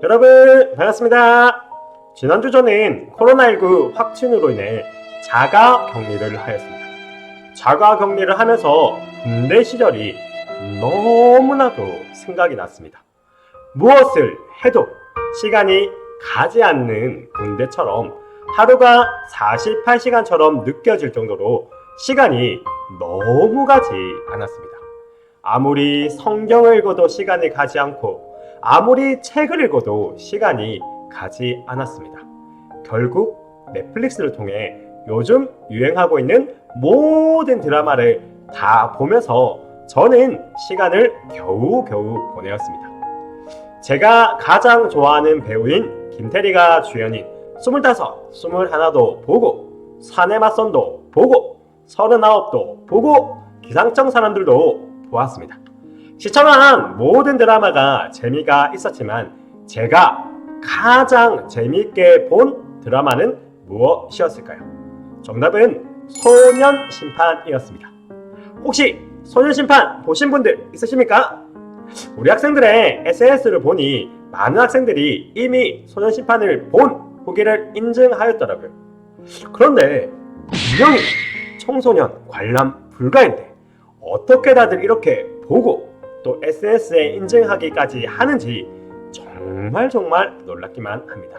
여러분 반갑습니다. 지난주 저는 코로나19 확진으로 인해 자가 격리를 하였습니다. 자가 격리를 하면서 군대 시절이 너무나도 생각이 났습니다. 무엇을 해도 시간이 가지 않는 군대처럼 하루가 48시간처럼 느껴질 정도로 시간이 너무 가지 않았습니다. 아무리 성경을 읽어도 시간이 가지 않고 아무리 책을 읽어도 시간이 가지 않았습니다. 결국 넷플릭스를 통해 요즘 유행하고 있는 모든 드라마를 다 보면서 저는 시간을 겨우겨우 보내었습니다. 제가 가장 좋아하는 배우인 김태리가 주연인 25, 21도 보고 사내 맞선도 보고 39도 보고 기상청 사람들도 보았습니다. 시청한 모든 드라마가 재미가 있었지만 제가 가장 재미있게 본 드라마는 무엇이었을까요? 정답은 소년심판이었습니다. 혹시 소년심판 보신 분들 있으십니까? 우리 학생들의 SNS를 보니 많은 학생들이 이미 소년심판을 본 후기를 인증하였더라고요. 그런데 분명히 청소년 관람 불가인데 어떻게 다들 이렇게 보고 또 SNS에 인증하기까지 하는지 정말 놀랍기만 합니다.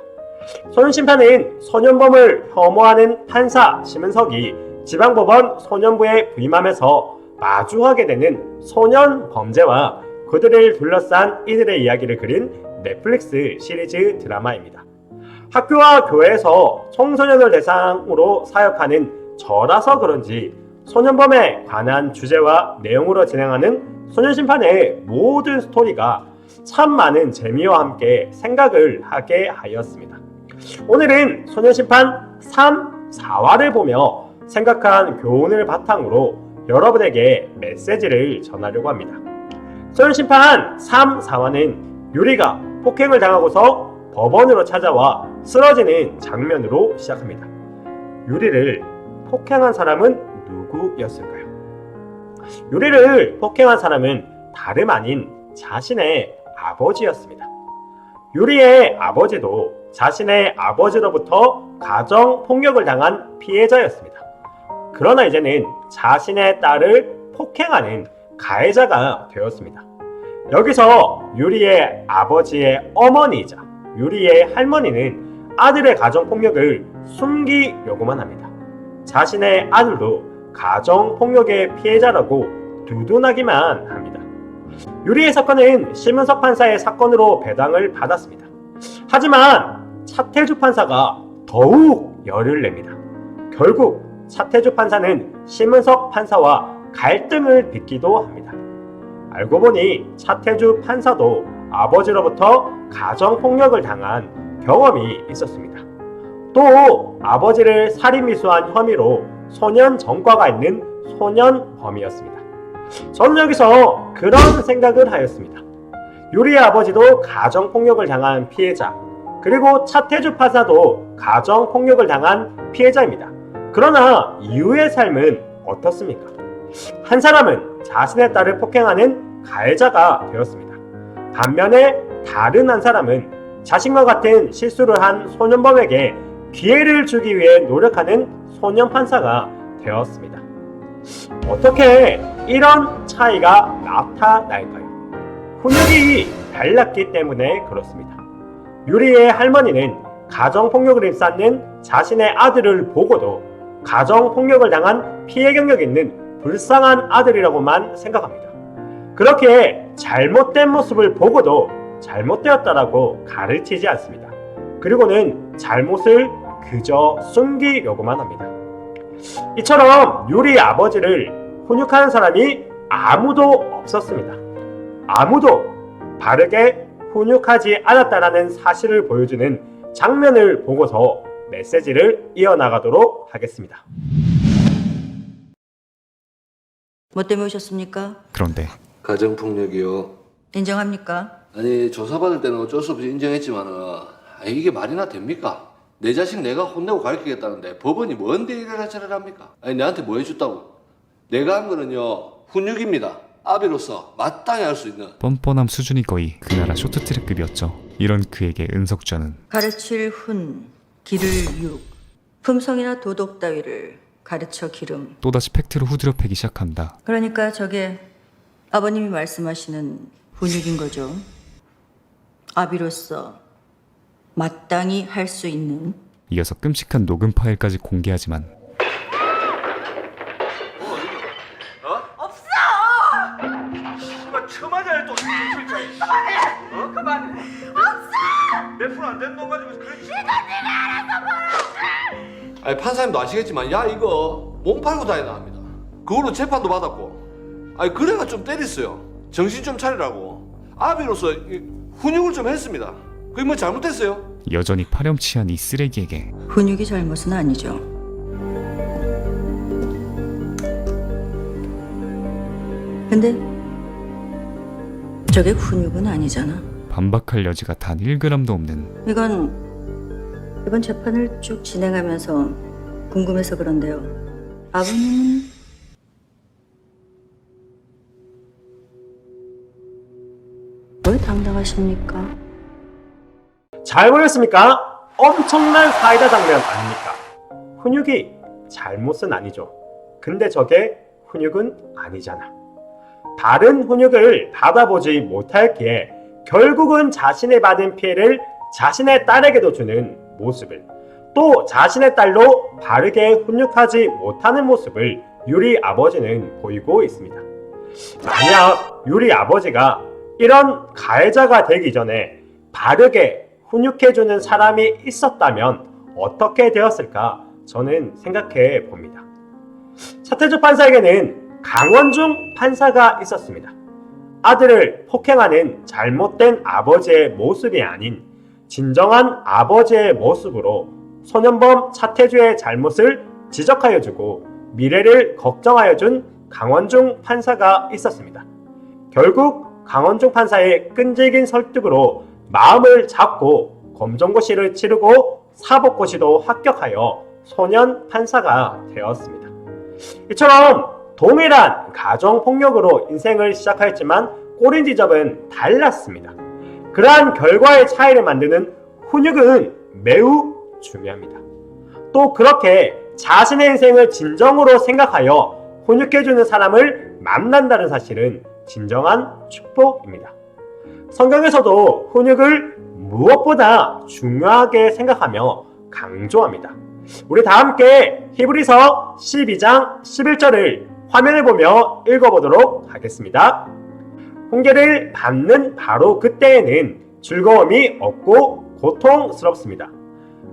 소년심판은 소년범을 혐오하는 판사 심은석이 지방법원 소년부에 부임하면서 마주하게 되는 소년 범죄와 그들을 둘러싼 이들의 이야기를 그린 넷플릭스 시리즈 드라마입니다. 학교와 교회에서 청소년을 대상으로 사역하는 저라서 그런지 소년범에 관한 주제와 내용으로 진행하는 소년심판의 모든 스토리가 참 많은 재미와 함께 생각을 하게 하였습니다. 오늘은 소년심판 3, 4화를 보며 생각한 교훈을 바탕으로 여러분에게 메시지를 전하려고 합니다. 소년심판 3, 4화는 유리가 폭행을 당하고서 법원으로 찾아와 쓰러지는 장면으로 시작합니다. 유리를 폭행한 사람은 누구였을까요? 유리를 폭행한 사람은 다름 아닌 자신의 아버지였습니다. 유리의 아버지도 자신의 아버지로부터 가정폭력을 당한 피해자였습니다. 그러나 이제는 자신의 딸을 폭행하는 가해자가 되었습니다. 여기서 유리의 아버지의 어머니이자 유리의 할머니는 아들의 가정폭력을 숨기려고만 합니다. 자신의 아들도 가정폭력의 피해자라고 두둔하기만 합니다. 유리의 사건은 심은석 판사의 사건으로 배당을 받았습니다. 하지만 차태주 판사가 더욱 열을 냅니다. 결국 차태주 판사는 심은석 판사와 갈등을 빚기도 합니다. 알고 보니 차태주 판사도 아버지로부터 가정폭력을 당한 경험이 있었습니다. 또 아버지를 살인미수한 혐의로 소년 전과가 있는 소년범이었습니다. 저는 여기서 그런 생각을 하였습니다. 유리의 아버지도 가정폭력을 당한 피해자, 그리고 차태주 판사도 가정폭력을 당한 피해자입니다. 그러나 이후의 삶은 어떻습니까? 한 사람은 자신의 딸을 폭행하는 가해자가 되었습니다. 반면에 다른 한 사람은 자신과 같은 실수를 한 소년범에게 기회를 주기 위해 노력하는 소년 판사가 되었습니다. 어떻게 이런 차이가 나타날까요? 훈육이 달랐기 때문에 그렇습니다. 유리의 할머니는 가정폭력을 일삼는 자신의 아들을 보고도 가정폭력을 당한 피해 경력이 있는 불쌍한 아들이라고만 생각합니다. 그렇게 잘못된 모습을 보고도 잘못되었다라고 가르치지 않습니다. 그리고는 잘못을 그저 숨기려고만 합니다. 이처럼 유리의 아버지를 훈육하는 사람이 아무도 없었습니다. 아무도 바르게 훈육하지 않았다는 사실을 보여주는 장면을 보고서 메시지를 이어나가도록 하겠습니다. 뭐 때문에 오셨습니까? 그런데 가정폭력이요. 인정합니까? 아니 조사받을 때는 어쩔 수 없이 인정했지만은 이게 말이나 됩니까? 내 자식 내가 혼내고 가르치겠다는데 법원이 뭔데 이래라 저래라 합니까? 아니 내한테 뭐 해줬다고? 내가 한 거는요 훈육입니다. 아비로서 마땅히 할 수 있는 뻔뻔함 수준이 거의 그 나라 쇼트트랙급이었죠. 이런 그에게 은석좌는 가르칠 훈, 기를 육, 품성이나 도덕 따위를 가르쳐 기름. 또다시 팩트를 후드려 패기 시작한다. 그러니까 저게 아버님이 말씀하시는 훈육인 거죠. 아비로서 마땅히 할 수 있는. 이어서 끔찍한 녹음 파일까지 공개하지만 씨발 처맞아야 또 실장. 그만해. 없어. 몇 푼 안 되는 돈 가지고 그렇지. 아니 판사님도 아시겠지만 야 이거 몸 팔고 다니나 합니다. 그걸로 재판도 받았고. 아니 그래가 좀 때렸어요. 정신 좀 차리라고. 아비로서 훈육을 좀 했습니다. 그게 뭐 잘못했어요? 여전히 파렴치한 이 쓰레기에게 훈육이 잘못은 아니죠. 근데 저게 훈육은 아니잖아. 반박할 여지가 단 1g도 없는 이번 재판을 쭉 진행하면서 궁금해서 그런데요. 아버님은 왜 당당하십니까? 잘 보였습니까? 엄청난 사이다 장면 아닙니까? 훈육이 잘못은 아니죠. 근데 저게 훈육은 아니잖아. 다른 훈육을 받아보지 못했기에 결국은 자신이 받은 피해를 자신의 딸에게도 주는 모습을, 또 자신의 딸로 바르게 훈육하지 못하는 모습을 유리 아버지는 보이고 있습니다. 만약 유리 아버지가 이런 가해자가 되기 전에 바르게 훈육해주는 사람이 있었다면 어떻게 되었을까 저는 생각해 봅니다. 차태주 판사에게는 강원중 판사가 있었습니다. 아들을 폭행하는 잘못된 아버지의 모습이 아닌 진정한 아버지의 모습으로 소년범 차태주의 잘못을 지적하여주고 미래를 걱정하여준 강원중 판사가 있었습니다. 결국 강원중 판사의 끈질긴 설득으로 마음을 잡고 검정고시를 치르고 사법고시도 합격하여 소년 판사가 되었습니다. 이처럼 동일한 가정폭력으로 인생을 시작하였지만 꼬린 지점은 달랐습니다. 그러한 결과의 차이를 만드는 훈육은 매우 중요합니다. 또 그렇게 자신의 인생을 진정으로 생각하여 훈육해주는 사람을 만난다는 사실은 진정한 축복입니다. 성경에서도 훈육을 무엇보다 중요하게 생각하며 강조합니다. 우리 다 함께 히브리서 12장 11절을 화면을 보며 읽어보도록 하겠습니다. 훈계를 받는 바로 그때에는 즐거움이 없고 고통스럽습니다.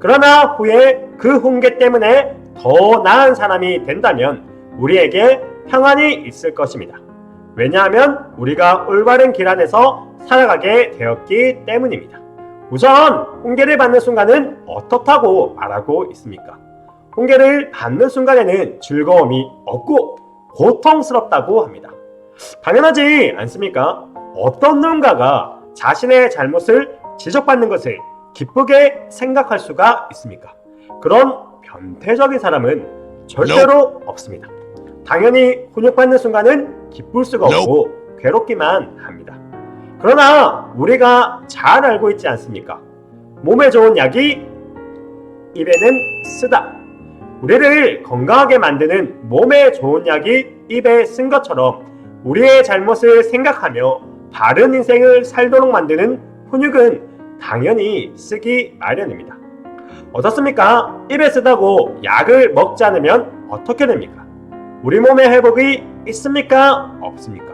그러나 후에 그 훈계 때문에 더 나은 사람이 된다면 우리에게 평안이 있을 것입니다. 왜냐하면 우리가 올바른 길 안에서 살아가게 되었기 때문입니다. 우선 훈계를 받는 순간은 어떻다고 말하고 있습니까? 훈계를 받는 순간에는 즐거움이 없고 고통스럽다고 합니다. 당연하지 않습니까? 어떤 누군가가 자신의 잘못을 지적받는 것을 기쁘게 생각할 수가 있습니까? 그런 변태적인 사람은 절대로 없습니다. 당연히 훈육받는 순간은 기쁠 수가 없고 괴롭기만 합니다. 그러나 우리가 잘 알고 있지 않습니까? 몸에 좋은 약이 입에는 쓰다. 우리를 건강하게 만드는 몸에 좋은 약이 입에 쓴 것처럼 우리의 잘못을 생각하며 바른 인생을 살도록 만드는 훈육은 당연히 쓰기 마련입니다. 어떻습니까? 입에 쓰다고 약을 먹지 않으면 어떻게 됩니까? 우리 몸의 회복이 있습니까? 없습니까?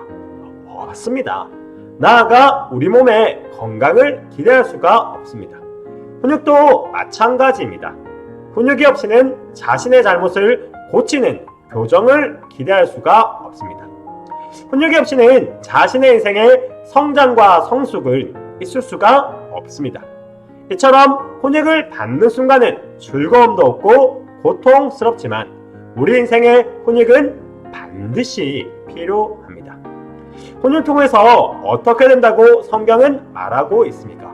없습니다. 나아가 우리 몸의 건강을 기대할 수가 없습니다. 훈육도 마찬가지입니다. 훈육이 없이는 자신의 잘못을 고치는 교정을 기대할 수가 없습니다. 훈육이 없이는 자신의 인생의 성장과 성숙을 있을 수가 없습니다. 이처럼 훈육을 받는 순간은 즐거움도 없고 고통스럽지만 우리 인생의 훈육은 반드시 필요합니다. 훈육을 통해서 어떻게 된다고 성경은 말하고 있습니까?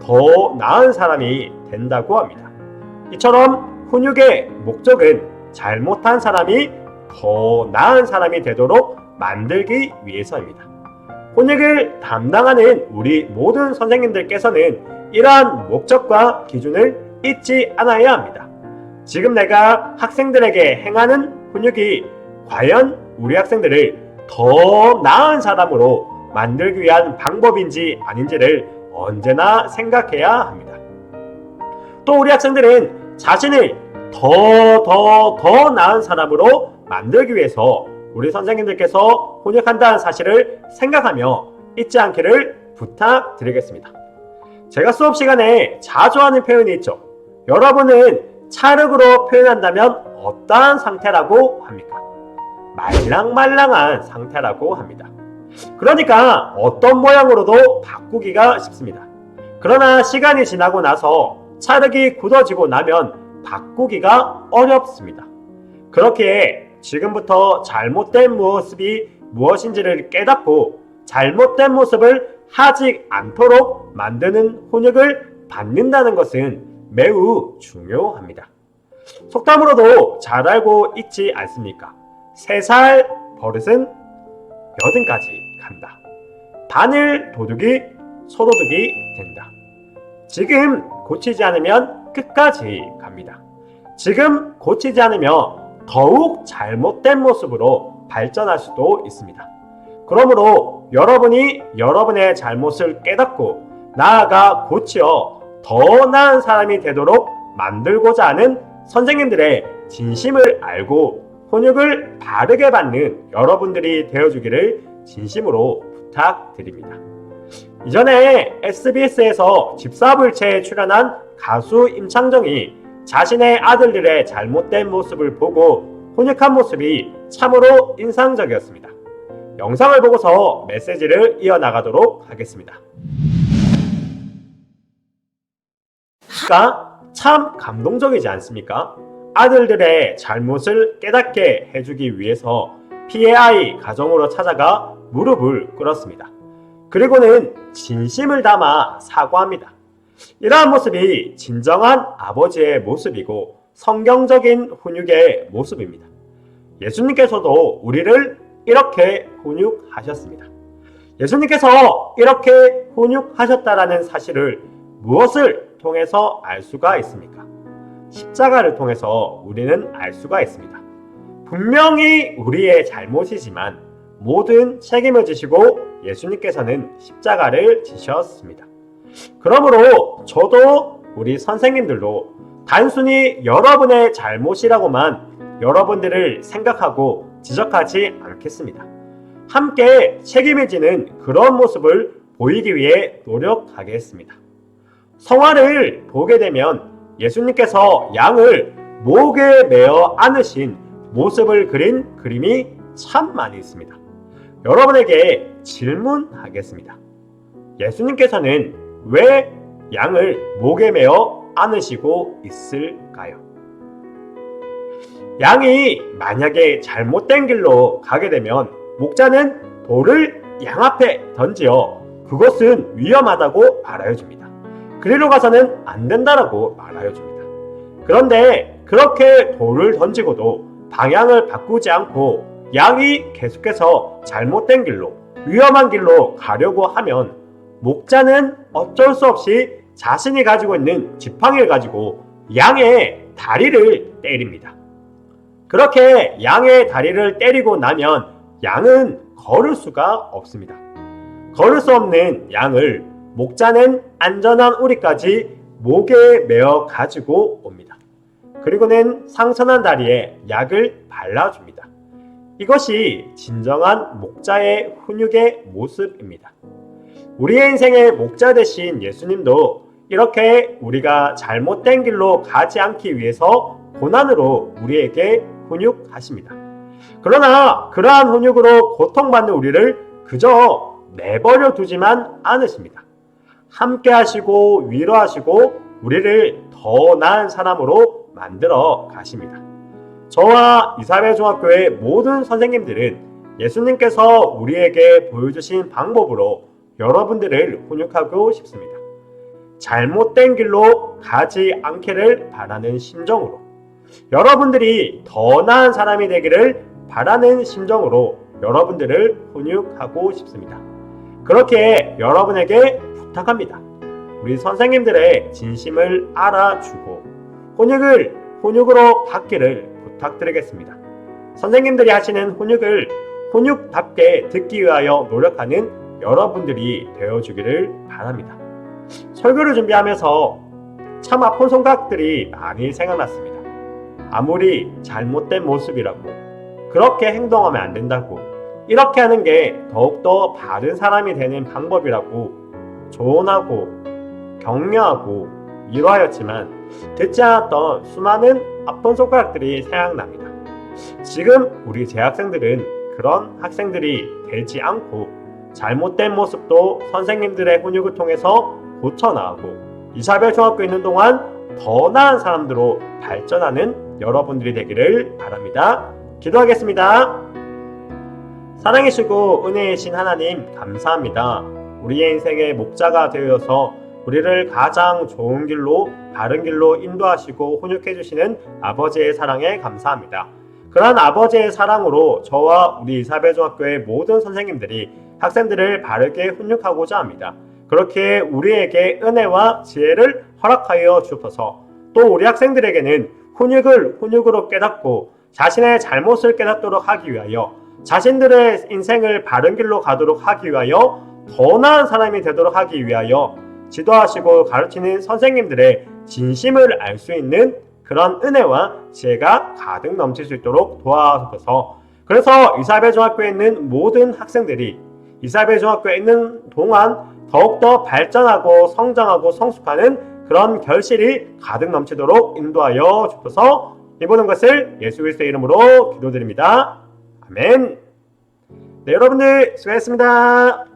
더 나은 사람이 된다고 합니다. 이처럼 훈육의 목적은 잘못한 사람이 더 나은 사람이 되도록 만들기 위해서입니다. 혼육을 담당하는 우리 모든 선생님들께서는 이러한 목적과 기준을 잊지 않아야 합니다. 지금 내가 학생들에게 행하는 훈육이 과연 우리 학생들을 더 나은 사람으로 만들기 위한 방법인지 아닌지를 언제나 생각해야 합니다. 또 우리 학생들은 자신을 더 나은 사람으로 만들기 위해서 우리 선생님들께서 훈육한다는 사실을 생각하며 잊지 않기를 부탁드리겠습니다. 제가 수업 시간에 자주 하는 표현이 있죠. 여러분은 찰흙으로 표현한다면 어떠한 상태라고 합니까? 말랑말랑한 상태라고 합니다. 그러니까 어떤 모양으로도 바꾸기가 쉽습니다. 그러나 시간이 지나고 나서 찰흙이 굳어지고 나면 바꾸기가 어렵습니다. 그렇기에 지금부터 잘못된 모습이 무엇인지를 깨닫고 잘못된 모습을 하지 않도록 만드는 훈육을 받는다는 것은 매우 중요합니다. 속담으로도 잘 알고 있지 않습니까? 3살 버릇은 8까지 간다. 바늘 도둑이 소도둑이 된다. 지금 고치지 않으면 끝까지 갑니다. 지금 고치지 않으면 더욱 잘못된 모습으로 발전할 수도 있습니다. 그러므로 여러분이 여러분의 잘못을 깨닫고 나아가 고치어 더 나은 사람이 되도록 만들고자 하는 선생님들의 진심을 알고 훈육을 바르게 받는 여러분들이 되어주기를 진심으로 부탁드립니다. 이전에 SBS에서 집사불체에 출연한 가수 임창정이 자신의 아들들의 잘못된 모습을 보고 훈육한 모습이 참으로 인상적이었습니다. 영상을 보고서 메시지를 이어나가도록 하겠습니다. 참 감동적이지 않습니까? 아들들의 잘못을 깨닫게 해주기 위해서 PAI 가정으로 찾아가 무릎을 꿇었습니다. 그리고는 진심을 담아 사과합니다. 이러한 모습이 진정한 아버지의 모습이고 성경적인 훈육의 모습입니다. 예수님께서도 우리를 이렇게 훈육하셨습니다. 예수님께서 이렇게 훈육하셨다라는 사실을 무엇을 통해서 알 수가 있습니까? 십자가를 통해서 우리는 알 수가 있습니다. 분명히 우리의 잘못이지만 모든 책임을 지시고 예수님께서는 십자가를 지셨습니다. 그러므로 저도 우리 선생님들도 단순히 여러분의 잘못이라고만 여러분들을 생각하고 지적하지 않겠습니다. 함께 책임을 지는 그런 모습을 보이기 위해 노력하겠습니다. 성화를 보게 되면 예수님께서 양을 목에 매어 안으신 모습을 그린 그림이 참 많이 있습니다. 여러분에게 질문하겠습니다. 예수님께서는 왜 양을 목에 매어 안으시고 있을까요? 양이 만약에 잘못된 길로 가게 되면 목자는 돌을 양 앞에 던지어 그것은 위험하다고 말하여 줍니다. 그리로 가서는 안 된다라고 말하여 줍니다. 그런데 그렇게 돌을 던지고도 방향을 바꾸지 않고 양이 계속해서 잘못된 길로 위험한 길로 가려고 하면 목자는 어쩔 수 없이 자신이 가지고 있는 지팡이를 가지고 양의 다리를 때립니다. 그렇게 양의 다리를 때리고 나면 양은 걸을 수가 없습니다. 걸을 수 없는 양을 목자는 안전한 우리까지 목에 메어 가지고 옵니다. 그리고는 상처난 다리에 약을 발라줍니다. 이것이 진정한 목자의 훈육의 모습입니다. 우리의 인생의 목자 되신 예수님도 이렇게 우리가 잘못된 길로 가지 않기 위해서 고난으로 우리에게 훈육하십니다. 그러나 그러한 훈육으로 고통받는 우리를 그저 내버려 두지만 않으십니다. 함께 하시고 위로하시고 우리를 더 나은 사람으로 만들어 가십니다. 저와 이사벨 중학교의 모든 선생님들은 예수님께서 우리에게 보여주신 방법으로 여러분들을 훈육하고 싶습니다. 잘못된 길로 가지 않기를 바라는 심정으로, 여러분들이 더 나은 사람이 되기를 바라는 심정으로 여러분들을 훈육하고 싶습니다. 그렇게 여러분에게 부탁합니다. 우리 선생님들의 진심을 알아주고 훈육을 훈육으로 받기를 부탁드리겠습니다. 선생님들이 하시는 훈육을 훈육답게 듣기 위하여 노력하는 여러분들이 되어주기를 바랍니다. 설교를 준비하면서 참 아픈 생각들이 많이 생각났습니다. 아무리 잘못된 모습이라고, 그렇게 행동하면 안 된다고, 이렇게 하는 게 더욱더 바른 사람이 되는 방법이라고 조언하고 격려하고 위로하였지만 듣지 않았던 수많은 아픈 손가락들이 생각납니다. 지금 우리 재학생들은 그런 학생들이 되지 않고 잘못된 모습도 선생님들의 훈육을 통해서 고쳐나가고 이사별 중학교에 있는 동안 더 나은 사람들로 발전하는 여러분들이 되기를 바랍니다. 기도하겠습니다. 사랑이시고 은혜이신 하나님 감사합니다. 우리의 인생의 목자가 되어서 우리를 가장 좋은 길로 바른 길로 인도하시고 훈육해 주시는 아버지의 사랑에 감사합니다. 그러한 아버지의 사랑으로 저와 우리 이사별중학교의 모든 선생님들이 학생들을 바르게 훈육하고자 합니다. 그렇게 우리에게 은혜와 지혜를 허락하여 주셔서 또 우리 학생들에게는 훈육을 훈육으로 깨닫고 자신의 잘못을 깨닫도록 하기 위하여 자신들의 인생을 바른 길로 가도록 하기 위하여 더 나은 사람이 되도록 하기 위하여 지도하시고 가르치는 선생님들의 진심을 알 수 있는 그런 은혜와 지혜가 가득 넘칠 수 있도록 도와주셔서 그래서 이사별중학교에 있는 모든 학생들이 이사별중학교에 있는 동안 더욱더 발전하고 성장하고 성숙하는 그런 결실이 가득 넘치도록 인도하여 주셔서 이 모든 것을 예수 그리스도의 이름으로 기도드립니다. 아멘. 네, 여러분들 수고하셨습니다.